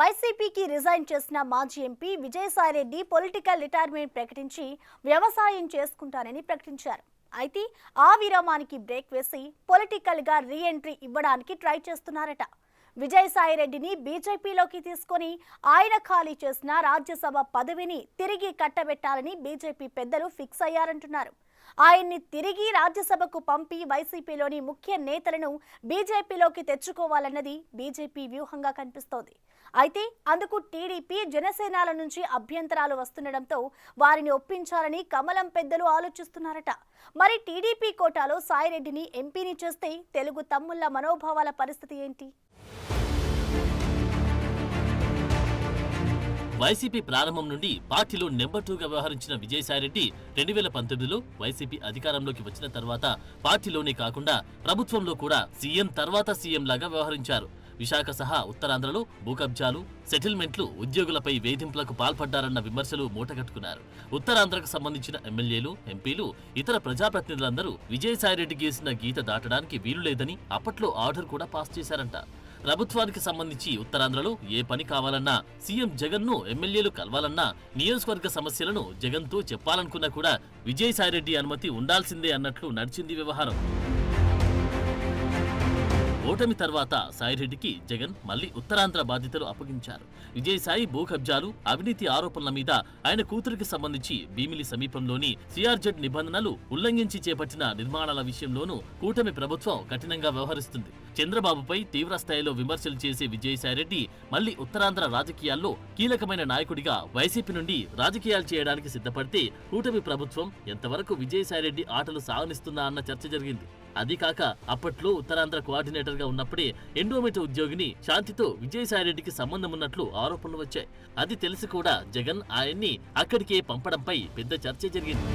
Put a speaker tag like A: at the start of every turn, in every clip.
A: వైసీపీకి రిజైన్ చేసిన మాజీ ఎంపీ విజయసాయిరెడ్డి పొలిటికల్ రిటైర్మెంట్ ప్రకటించి వ్యవసాయం చేసుకుంటానని ప్రకటించారు. అయితే ఆ విరామానికి బ్రేక్ వేసి పొలిటికల్ గా రీ ఎంట్రీ ఇవ్వడానికి ట్రై చేస్తున్నారట. విజయసాయిరెడ్డిని బీజేపీలోకి తీసుకొని ఆయన ఖాళీ చేసిన రాజ్యసభ పదవిని తిరిగి కట్టబెట్టాలని బీజేపీ పెద్దలు ఫిక్స్ అయ్యారంటున్నారు. ఆయన్ని తిరిగి రాజ్యసభకు పంపి వైసీపీలోని ముఖ్య నేతలను బీజేపీలోకి తెచ్చుకోవాలన్నది బీజేపీ వ్యూహంగా కనిపిస్తోంది. అయితే అందుకు టీడీపీ, జనసేనల నుంచి అభ్యంతరాలు వస్తుండటంతో వారిని ఒప్పించాలని కమలం పెద్దలు ఆలోచిస్తున్నారట. మరి టీడీపీ కోటాలో సాయిరెడ్డిని ఎంపీని చేస్తే తెలుగు తమ్ముళ్ల మనోభావాల పరిస్థితి ఏంటి?
B: వైసీపీ ప్రారంభం నుండి పార్టీలో నెంబర్ 2గా వ్యవహరించిన విజయసాయిరెడ్డి 2019లో వైసీపీ అధికారంలోకి వచ్చిన తర్వాత పార్టీలోనే కాకుండా ప్రభుత్వంలో కూడా సీఎం తర్వాత సీఎం లాగా వ్యవహరించారు. విశాఖ సహా ఉత్తరాంధ్రలో భూకబ్జాలు, సెటిల్మెంట్లు, ఉద్యోగులపై వేధింపులకు పాల్పడ్డారన్న విమర్శలు మూటగట్టుకున్నారు. ఉత్తరాంధ్రకు సంబంధించిన ఎమ్మెల్యేలు, ఎంపీలు, ఇతర ప్రజాప్రతినిధులందరూ విజయసాయిరెడ్డి గీసిన గీత దాటడానికి వీలులేదని అప్పట్లో ఆర్డర్ కూడా పాస్ చేశారంట. ప్రభుత్వానికి సంబంధించి ఉత్తరాంధ్రలో ఏ పని కావాలన్నా, సీఎం జగన్ ను ఎమ్మెల్యేలు కలవాలన్నా, నియోజకవర్గ సమస్యలను జగన్ తో చెప్పాలనుకున్నా కూడా విజయసాయిరెడ్డి అనుమతి ఉండాల్సిందే అన్నట్లు నడిచింది వ్యవహారం. ఓటమి తర్వాత సాయిరెడ్డికి జగన్ మళ్లీ ఉత్తరాంధ్ర బాధ్యతలు అప్పగించారు. విజయసాయి భూ కబ్జాలు, అవినీతి ఆరోపణల మీద ఆయన కూతురికి సంబంధించి భీమిలి సమీపంలోని సిఆర్జెడ్ నిబంధనలు ఉల్లంఘించి చేపట్టిన నిర్మాణాల విషయంలోనూ కూటమి ప్రభుత్వం కఠినంగా వ్యవహరిస్తుంది. చంద్రబాబుపై తీవ్ర స్థాయిలో విమర్శలు చేసే విజయసాయిరెడ్డి మళ్లీ ఉత్తరాంధ్ర రాజకీయాల్లో కీలకమైన నాయకుడిగా వైసీపీ నుండి రాజకీయాలు చేయడానికి సిద్ధపడితే కూటమి ప్రభుత్వం ఎంతవరకు విజయసాయిరెడ్డి ఆటలు సాగనిస్తుందా అన్న చర్చ జరిగింది. అది కాక అప్పట్లో ఉత్తరాంధ్ర కోఆర్డినేటర్ గా ఉన్నప్పుడే ఎండోమెంట్ ఉద్యోగిని శాంతితో విజయసాయిరెడ్డికి సంబంధం ఉన్నట్లు ఆరోపణలు వచ్చాయి. అది తెలిసి కూడా జగన్ ఆయన్ని అక్కడికే పంపడంపై పెద్ద చర్చ జరిగింది.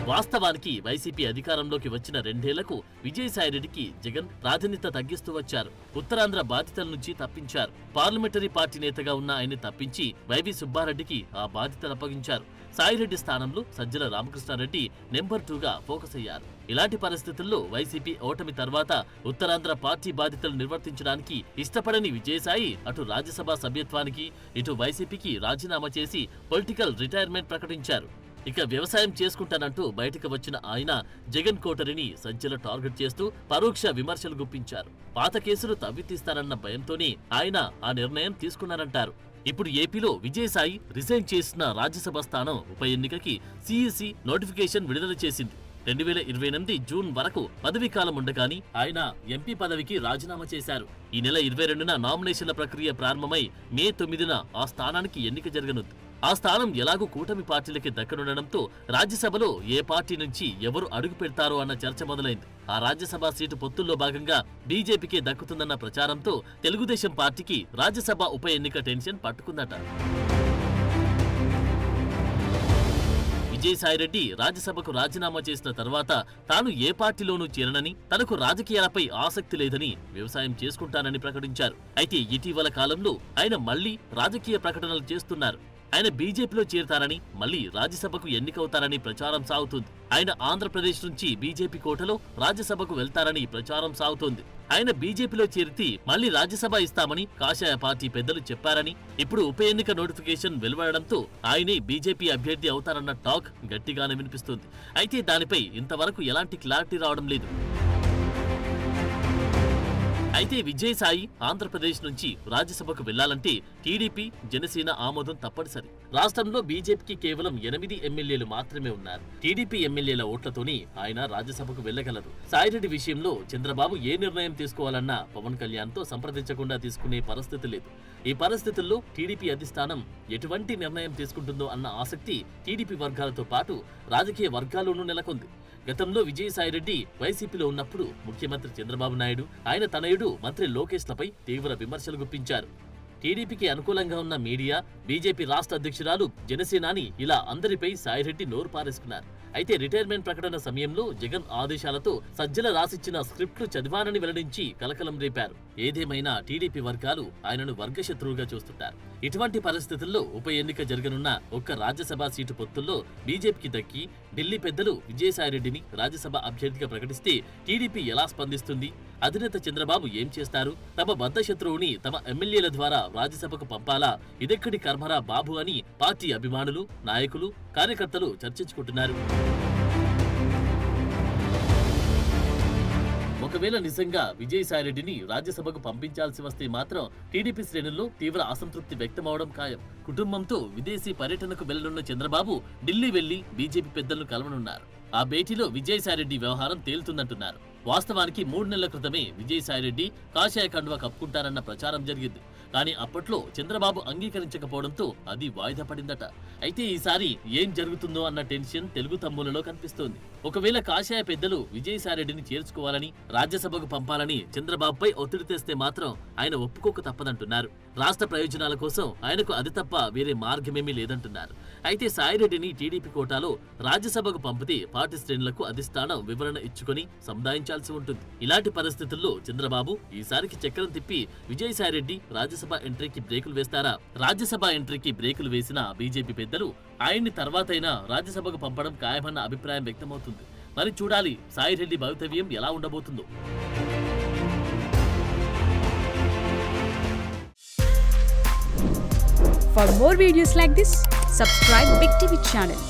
B: వాస్తవానికి వైసీపీ అధికారంలోకి వచ్చిన 2 ఏళ్లకు విజయసాయిరెడ్డికి జగన్ ప్రాధాన్యత తగ్గిస్తూ వచ్చారు. ఉత్తరాంధ్ర బాధ్యతల నుంచి తప్పించారు. పార్లమెంటరీ పార్టీ నేతగా ఉన్న ఆయన్ని తప్పించి వైవి సుబ్బారెడ్డికి ఆ బాధ్యతలు అప్పగించారు. సాయిరెడ్డి స్థానంలో సజ్జల రామకృష్ణారెడ్డి నెంబర్ 2గా ఫోకస్ అయ్యారు. ఇలాంటి పరిస్థితుల్లో వైసీపీ ఓటమి తర్వాత ఉత్తరాంధ్ర పార్టీ బాధ్యతలు నిర్వర్తించడానికి ఇష్టపడని విజయసాయి అటు రాజ్యసభ సభ్యత్వానికి, ఇటు వైసీపీకి రాజీనామా చేసి పొలిటికల్ రిటైర్మెంట్ ప్రకటించారు. ఇక వ్యవసాయం చేసుకుంటానంటూ బయటకు వచ్చిన ఆయన జగన్ కోటరిని సజ్జల టార్గెట్ చేస్తూ పరోక్ష విమర్శలు గుప్పించారు. పాత కేసులు తవ్వితీస్తారన్న భయంతోనే ఆయన ఆ నిర్ణయం తీసుకున్నారంటారు. ఇప్పుడు ఏపీలో విజయసాయి రిజైన్ చేసిన రాజ్యసభ స్థానం ఉప ఎన్నికకి సిఈసి నోటిఫికేషన్ విడుదల చేసింది. 2028 జూన్ వరకు పదవీకాలం ఉండగాని ఆయన ఎంపీ పదవికి రాజీనామా చేశారు. ఈ నెల 22న నామినేషన్ల ప్రక్రియ ప్రారంభమై మే 9న ఆ స్థానానికి ఎన్నిక జరగనుంది. ఆ స్థానం ఎలాగూ కూటమి పార్టీలకి దక్కనుండడంతో రాజ్యసభలో ఏ పార్టీ నుంచి ఎవరు అడుగు పెడతారో అన్న చర్చ మొదలైంది. ఆ రాజ్యసభ సీటు పొత్తుల్లో భాగంగా బీజేపీకే దక్కుతుందన్న ప్రచారంతో తెలుగుదేశం పార్టీకి రాజ్యసభ ఉప ఎన్నిక టెన్షన్ పట్టుకుందట. విజయసాయిరెడ్డి రాజ్యసభకు రాజీనామా చేసిన తర్వాత తాను ఏ పార్టీలోనూ చేరనని, తనకు రాజకీయాలపై ఆసక్తి లేదని, వ్యవసాయం చేసుకుంటానని ప్రకటించారు. అయితే ఇటీవల కాలంలో ఆయన మళ్లీ రాజకీయ ప్రకటనలు చేస్తున్నారు. ఆయన బీజేపీలో చేరతారని, మళ్లీ రాజ్యసభకు ఎన్నికవుతారని ప్రచారం సాగుతుంది. ఆయన ఆంధ్రప్రదేశ్ నుంచి బీజేపీ కోటలో రాజ్యసభకు వెళ్తారని ప్రచారం సాగుతోంది. ఆయన బీజేపీలో చేరితే మళ్లీ రాజ్యసభ ఇస్తామని కాషాయ పార్టీ పెద్దలు చెప్పారని, ఇప్పుడు ఉప ఎన్నిక నోటిఫికేషన్ వెలువడడంతో ఆయనే బీజేపీ అభ్యర్థి అవుతారన్న టాక్ గట్టిగానే వినిపిస్తుంది. అయితే దానిపై ఇంతవరకు ఎలాంటి క్లారిటీ రావడం లేదు. అయితే విజయసాయి ఆంధ్రప్రదేశ్ నుంచి రాజ్యసభకు వెళ్లాలంటే టీడీపీ, జనసేన ఆమోదం తప్పనిసరి. రాష్ట్రంలో బీజేపీకి కేవలం 8 ఎమ్మెల్యేలు మాత్రమే ఉన్నారు. టీడీపీ ఎమ్మెల్యేల ఓట్లతోనే ఆయన రాజ్యసభకు వెళ్లగలరు. సాయిరెడ్డి విషయంలో చంద్రబాబు ఏ నిర్ణయం తీసుకోవాలన్నా పవన్ కళ్యాణ్ తో సంప్రదించకుండా తీసుకునే పరిస్థితి లేదు. ఈ పరిస్థితుల్లో టీడీపీ అధిష్టానం ఎటువంటి నిర్ణయం తీసుకుంటుందో అన్న ఆసక్తి టీడీపీ వర్గాలతో పాటు రాజకీయ వర్గాల్లోనూ నెలకొంది. గతంలో విజయసాయిరెడ్డి వైసీపీలో ఉన్నప్పుడు ముఖ్యమంత్రి చంద్రబాబు నాయుడు, ఆయన తనయుడు మంత్రి లోకేష్లపై తీవ్ర విమర్శలు గుప్పించారు. టీడీపీకి అనుకూలంగా ఉన్న మీడియా, బీజేపీ రాష్ట్ర అధ్యక్షురాలు, జనసేనాని ఇలా అందరిపై సాయిరెడ్డి నోరు పారేసుకున్నారు. అయితే రిటైర్మెంట్ ప్రకటన సమయంలో జగన్ ఆదేశాలతో సజ్జల రాసిచ్చిన స్క్రిప్ట్లు చదివానని వెల్లడించి కలకలం రేపారు. ఏదేమైనా టీడీపీ వర్గాలు ఆయనను వర్గశత్రువుగా చూస్తుంటారు. ఇటువంటి పరిస్థితుల్లో ఉప ఎన్నిక జరగనున్న ఒక్క రాజ్యసభ సీటు పొత్తుల్లో బీజేపీకి దక్కి ఢిల్లీ పెద్దలు విజయసాయిరెడ్డిని రాజ్యసభ అభ్యర్థిగా ప్రకటిస్తే టీడీపీ ఎలా స్పందిస్తుంది? అధినేత చంద్రబాబు ఏం చేస్తారు? తమ బద్ధ శత్రువుని తమ ఎమ్మెల్యేల ద్వారా రాజ్యసభకు పంపాలా? ఇదెక్కడి కర్మరా బాబు అని పార్టీ అభిమానులు, నాయకులు, కార్యకర్తలు చర్చించుకుంటున్నారు. ఒకవేళ నిజంగా విజయసాయిరెడ్డిని రాజ్యసభకు పంపించాల్సి వస్తే మాత్రం టీడీపీ శ్రేణుల్లో తీవ్ర అసంతృప్తి వ్యక్తమవడం ఖాయం. కుటుంబంతో విదేశీ పర్యటనకు వెళ్లనున్న చంద్రబాబు ఢిల్లీ వెళ్లి బీజేపీ పెద్దలను కలవనున్నారు. ఆ భేటీలో విజయసాయిరెడ్డి వ్యవహారం తేలుతుందంటున్నారు. వాస్తవానికి 3 నెలల క్రితమే విజయసాయిరెడ్డి కాషాయ కండువా కప్పుకుంటారన్న ప్రచారం జరిగింది. కానీ అప్పట్లో చంద్రబాబు అంగీకరించకపోవడంతో అది వాయిదా పడిందట. అయితే ఈసారి ఏం జరుగుతుందో అన్న టెన్షన్ తెలుగు తమ్ములలో కనిపిస్తోంది. ఒకవేళ కాషాయ పెద్దలు విజయసాయిరెడ్డిని చేర్చుకోవాలని, రాజ్యసభకు పంపాలని చంద్రబాబుపై ఒత్తిడి తెస్తే మాత్రం ఆయన ఒప్పుకోక తప్పదంటున్నారు. రాష్ట్ర ప్రయోజనాల కోసం ఆయనకు అది తప్ప వేరే మార్గమేమీ లేదంటున్నారు. అయితే సాయిరెడ్డిని టీడీపీ కోటాలో రాజ్యసభకు పంపితే పార్టీ శ్రేణులకు అధిష్టానం వివరణ ఇచ్చుకొని సముదాయించాల్సి ఉంటుంది. ఇలాంటి పరిస్థితుల్లో చంద్రబాబు ఈసారికి చక్రం తిప్పి విజయసాయిరెడ్డి రాజ్యసభ ఎంట్రీకి బ్రేకులు వేస్తారా? రాజ్యసభ ఎంట్రీకి బ్రేకులు వేసిన బీజేపీ పెద్దలు ఆయన్ని తర్వాతైనా రాజ్యసభకు పంపడం ఖాయమన్న అభిప్రాయం వ్యక్తమవుతుంది. మరి చూడాలి సాయిరెడ్డి భవితవ్యం ఎలా ఉండబోతుందో.
C: For more videos like this, subscribe Big TV channel.